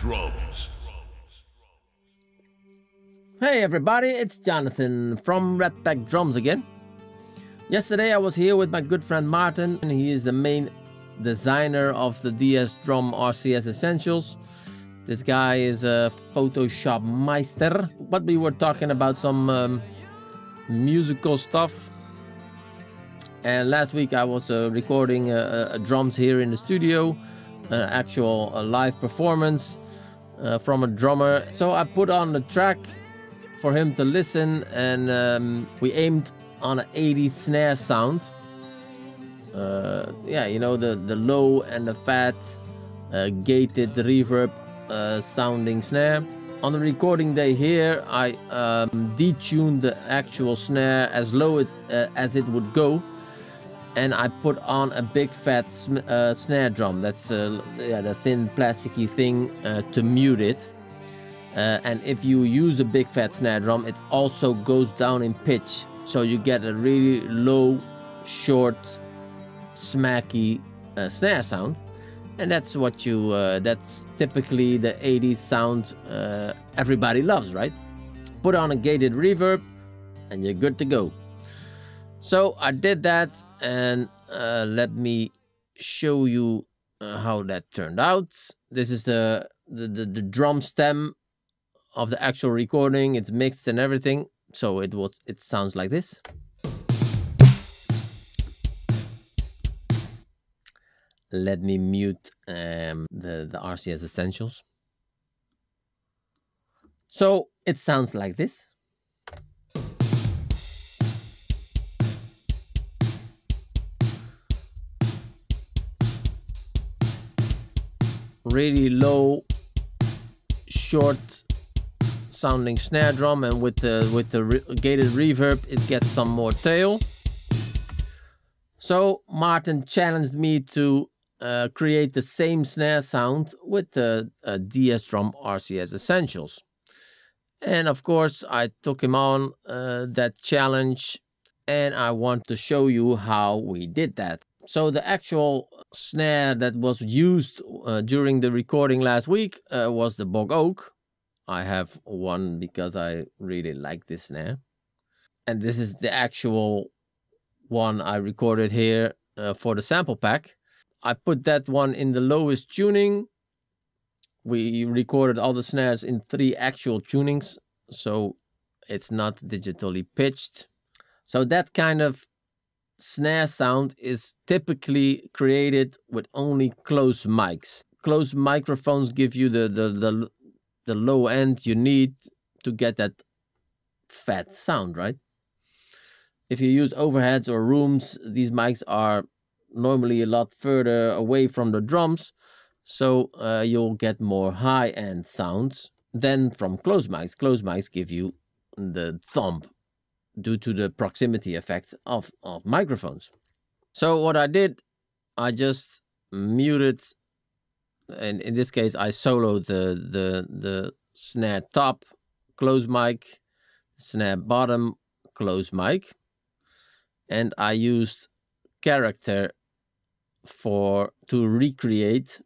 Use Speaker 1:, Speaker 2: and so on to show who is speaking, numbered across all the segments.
Speaker 1: Drums.
Speaker 2: Hey everybody, it's Jonathan from Kontakt Drums again. Yesterday I was here with my good friend Martin, and he is the main designer of the DS Drum RCS Essentials. This guy is a Photoshop meister, but we were talking about some musical stuff. And last week I was recording drums here in the studio, an actual live performance from a drummer. So I put on the track for him to listen, and we aimed on an 80s snare sound. Yeah, you know, the low and the fat gated reverb sounding snare. On the recording day here, I detuned the actual snare as low as it would go, and I put on a big fat snare drum. That's yeah, the thin plasticky thing to mute it. And if you use a big fat snare drum, it also goes down in pitch, so you get a really low, short, smacky snare sound. And that's what you that's typically the 80s sound everybody loves, right? Put on a gated reverb and you're good to go. So I did that, and let me show you how that turned out. This is the drum stem of the actual recording. It's mixed and everything, so it sounds like this. Let me mute the RCS Essentials. So it sounds like this. Really low, short sounding snare drum, and with the gated reverb it gets some more tail. So Martin challenged me to create the same snare sound with the DS Drum RCS Essentials, and of course I took him on that challenge, and I want to show you how we did that. So the actual snare that was used during the recording last week was the bog oak. I have one because I really like this snare. And this is the actual one I recorded here for the sample pack. I put that one in the lowest tuning. We recorded all the snares in 3 actual tunings, so it's not digitally pitched. So that kind of snare sound is typically created with only closed mics. Closed microphones give you the low end you need to get that fat sound, right? If you use overheads or rooms, these mics are normally a lot further away from the drums, so you'll get more high-end sounds than from closed mics. Closed mics give you the thump due to the proximity effect of microphones. So what I did, I just muted, and in this case I soloed the snare top, closed mic, snare bottom, closed mic, and I used character to recreate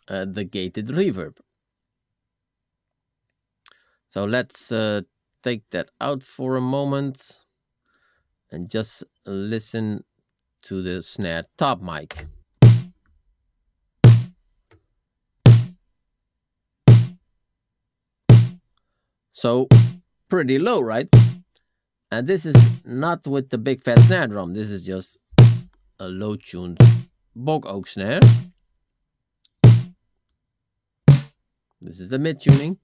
Speaker 2: the gated reverb. So let's take that out for a moment and just listen to the snare top mic. So pretty low, right? And this is not with the big fat snare drum. This is just a low tuned bog oak snare. This is the mid tuning,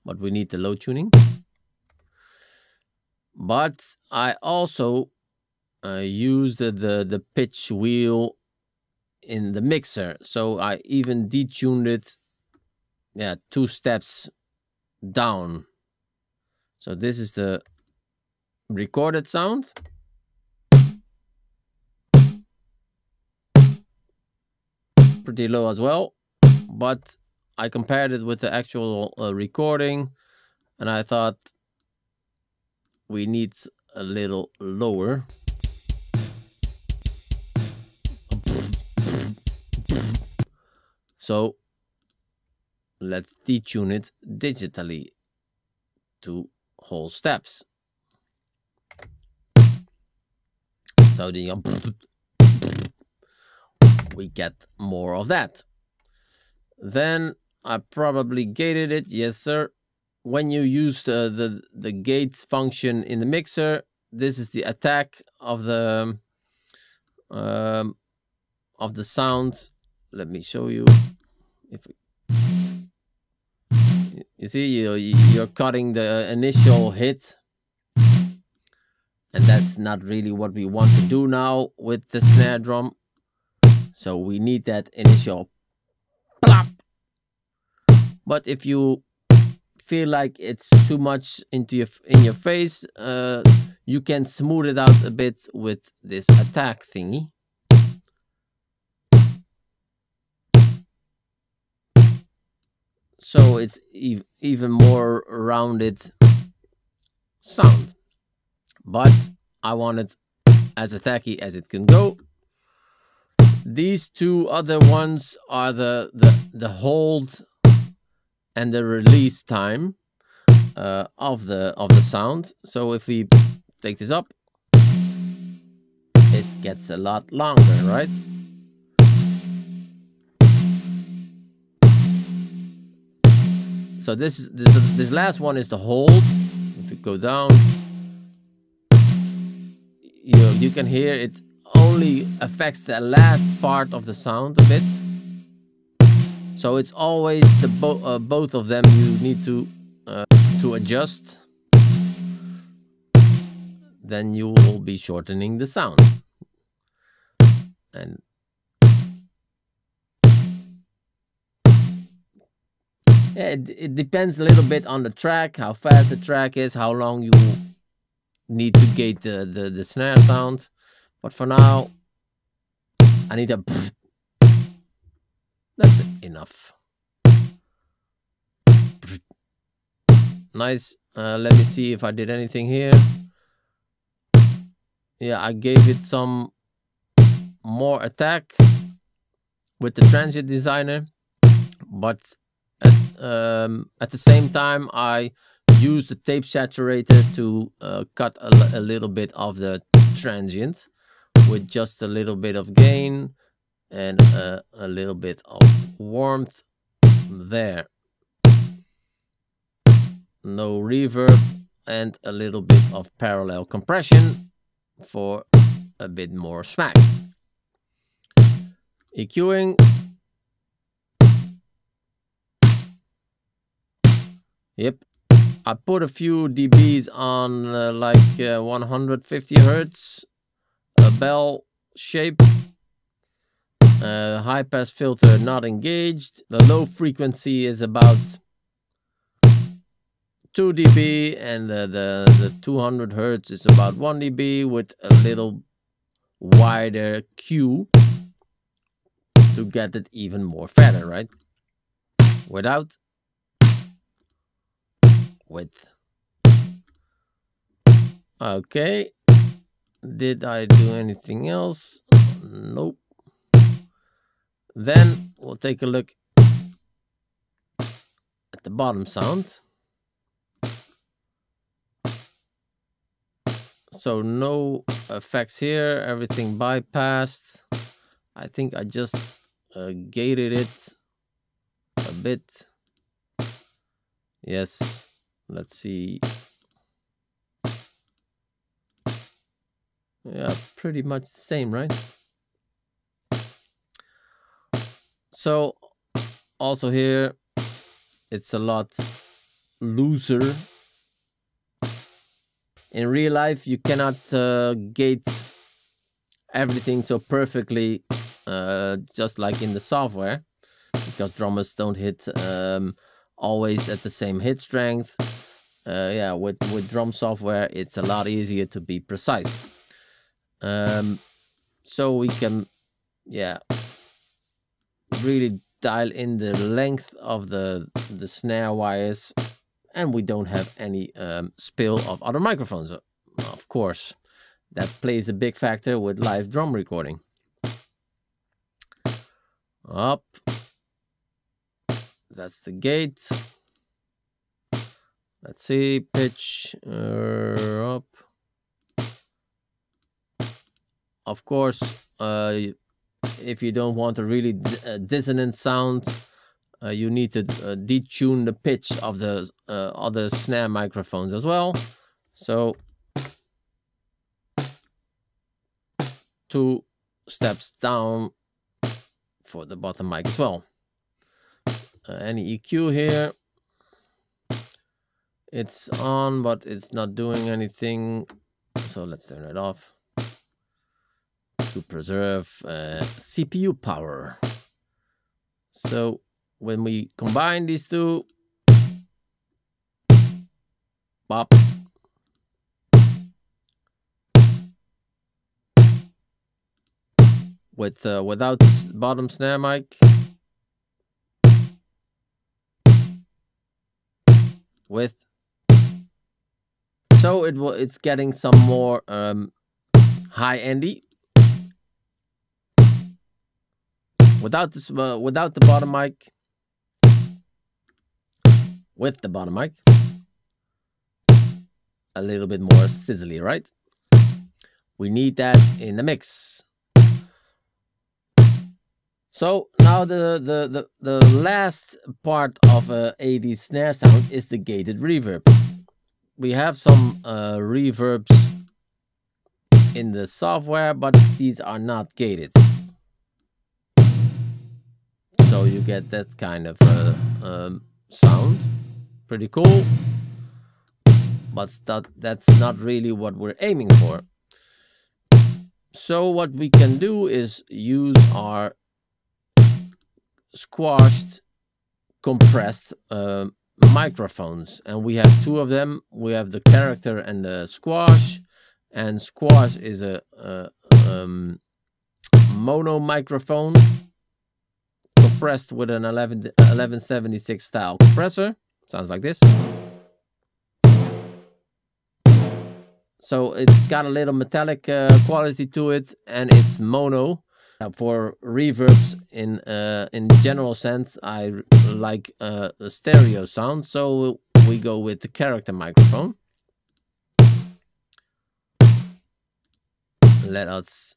Speaker 2: but we need the low tuning. But I also used the pitch wheel in the mixer, so I even detuned it, yeah, 2 steps down. So this is the recorded sound. Pretty low as well, but I compared it with the actual recording, and I thought we need a little lower. So let's detune it digitally to whole steps. So we get more of that. Then I probably gated it. Yes, sir. When you use the gate function in the mixer, this is the attack of the sound. Let me show you. If you see, you're cutting the initial hit, and that's not really what we want to do now with the snare drum. So we need that initial plop. But if you feel like it's too much in your face, you can smooth it out a bit with this attack thingy. So it's even more rounded sound. But I want it as attacky as it can go. These two other ones are the hold and the release time of the sound. So if we take this up, it gets a lot longer, right? So this last one is the hold. If we go down, you can hear it only affects the last part of the sound a bit. So it's always the both of them you need to adjust. Then you will be shortening the sound. And yeah, it depends a little bit on the track, how fast the track is, how long you need to gate the snare sound. But for now, I need a that's enough. Nice. Let me see if I did anything here. Yeah, I gave it some more attack with the transient designer, but at the same time I used the tape saturator to cut a little bit of the transient with just a little bit of gain and a little bit of warmth there. No reverb and a little bit of parallel compression for a bit more smack. EQing. Yep, I put a few dBs on like 150 hertz, a bell shape, high pass filter not engaged. The low frequency is about 2 dB and the 200 hertz is about 1 dB with a little wider Q to get it even more fatter, right? Without, with. Okay, did I do anything else? Nope. Then we'll take a look at the bottom sound. So no effects here, everything bypassed. I think I just gated it a bit. Yes, let's see. Yeah, pretty much the same, right? So also here, it's a lot looser. In real life, you cannot gate everything so perfectly, just like in the software, because drummers don't hit always at the same hit strength. Yeah, with drum software, it's a lot easier to be precise. So we can, yeah, really dial in the length of the snare wires, and we don't have any spill of other microphones. Of course, that plays a big factor with live drum recording. Up, that's the gate. Let's see, pitch up. Of course, if you don't want a really dissonant sound, you need to detune the pitch of the other snare microphones as well. So 2 steps down for the bottom mic as well. Any EQ here. It's on, but it's not doing anything. So let's turn it off to preserve CPU power. So when we combine these two, pop, with without the bottom snare mic, with, so it's getting some more high endy. Without this, without the bottom mic, with the bottom mic, a little bit more sizzly, right? We need that in the mix. So now the last part of a 80s snare sound is the gated reverb. We have some reverbs in the software, but these are not gated. So you get that kind of sound. Pretty cool. But that's not really what we're aiming for. So what we can do is use our squashed, compressed microphones, and we have 2 of them. We have the character and the squash, and squash is a mono microphone compressed with an 1176 style compressor. Sounds like this. So it's got a little metallic quality to it, and it's mono. For reverbs in general sense, I like a stereo sound, so we go with the character microphone. Let us,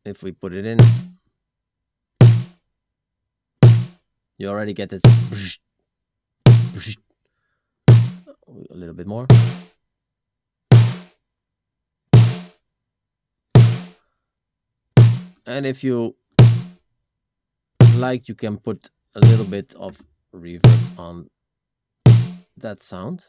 Speaker 2: if we put it in, you already get this. A little bit more. And if you like, you can put a little bit of reverb on that sound.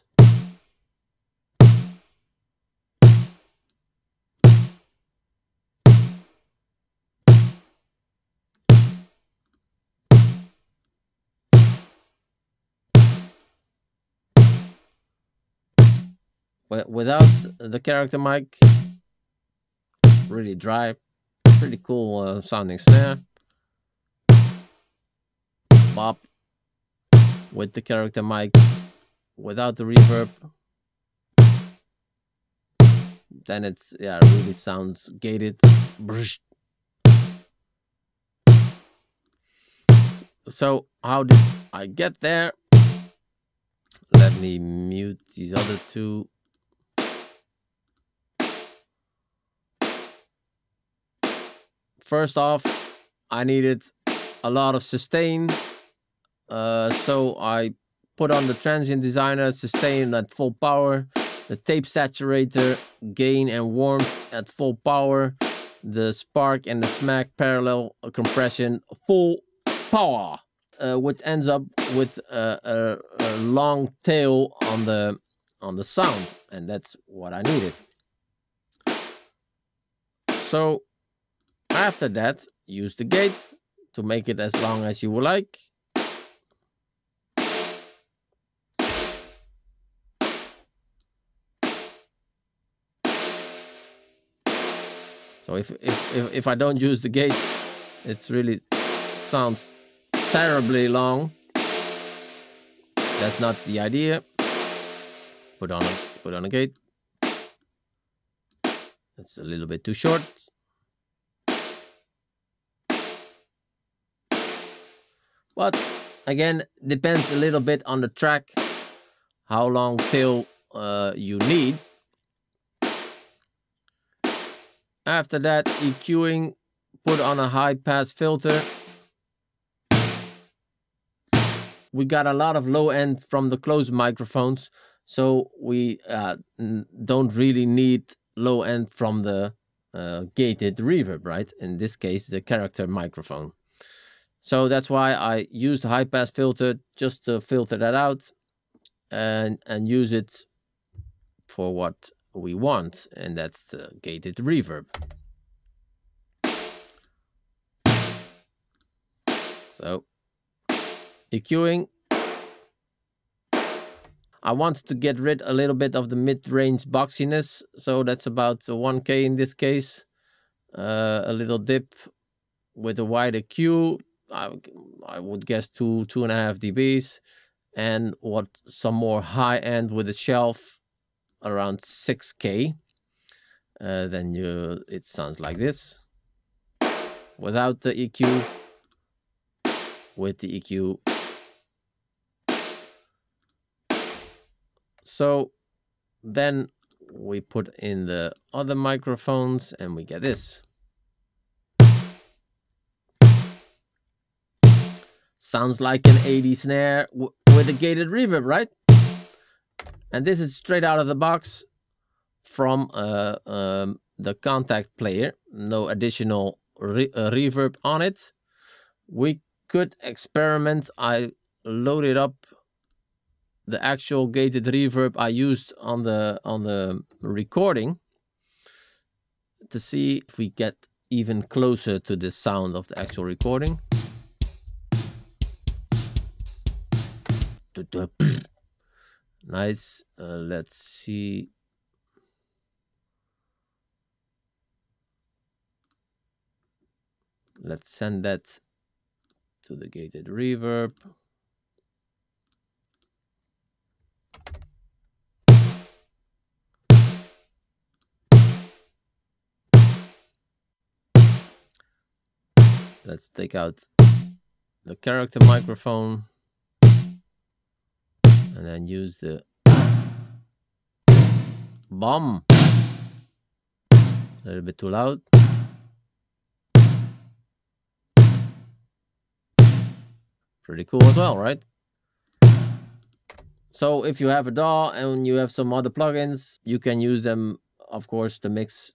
Speaker 2: But without the character mic, really dry. Pretty cool sounding snare. Pop with the character mic, without the reverb. Then it's, yeah, it really sounds gated. So how did I get there? Let me mute these other 2. First off, I needed a lot of sustain, so I put on the transient designer, sustain at full power, the tape saturator, gain and warmth at full power, the spark and the smack parallel compression full power, which ends up with a long tail on the sound, and that's what I needed. So after that, use the gate to make it as long as you would like. So if I don't use the gate, it's really sounds terribly long. That's not the idea. Put on a gate. It's a little bit too short. But Again, depends a little bit on the track, how long tail you need. After that, EQing, put on a high pass filter. We got a lot of low end from the closed microphones, so we don't really need low end from the gated reverb, right? In this case, the character microphone. So that's why I used a high pass filter just to filter that out and use it for what we want, and that's the gated reverb. So EQing. I wanted to get rid a little bit of the mid-range boxiness, so that's about 1K in this case. A little dip with a wide EQ. I would guess 2.5 dBs, and some more high end with a shelf around 6K. Then it sounds like this without the EQ, with the EQ. So then we put in the other microphones and we get this. Sounds like an 80s snare with a gated reverb, right? And this is straight out of the box from the Kontakt player. No additional reverb on it. We could experiment. I loaded up the actual gated reverb I used on the recording to see if we get even closer to the sound of the actual recording. Nice. Let's see. Let's send that to the gated reverb. Let's take out the character microphone and then use the bomb. A little bit too loud. Pretty cool as well, right? So if you have a DAW and you have some other plugins, you can use them, of course, to mix.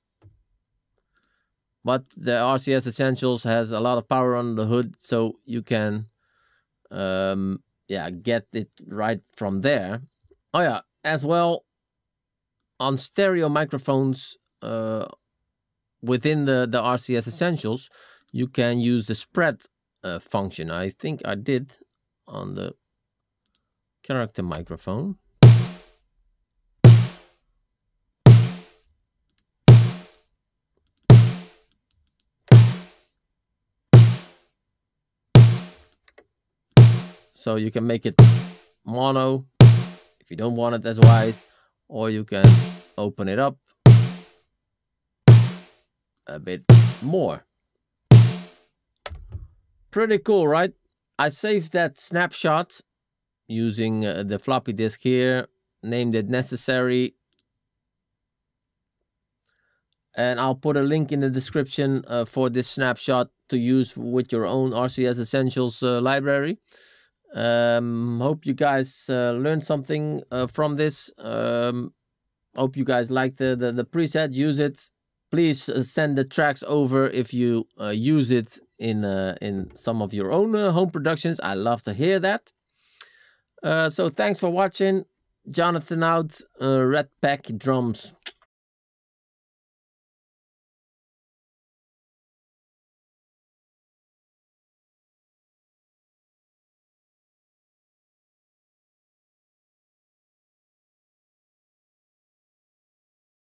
Speaker 2: But the RCS Essentials has a lot of power on the hood, so you can get it right from there. Oh yeah, as well, on stereo microphones within the RCS Essentials, you can use the spread function. I think I did on the character microphone. So you can make it mono if you don't want it as wide, or you can open it up a bit more. Pretty cool, right? I saved that snapshot using the floppy disk here, named it necessary. And I'll put a link in the description for this snapshot to use with your own RCS Essentials library. Hope you guys learned something from this. Hope you guys like the preset. Use it. Please send the tracks over if you use it in some of your own home productions. I love to hear that. So thanks for watching. Jonathan out. Red Pack Drums.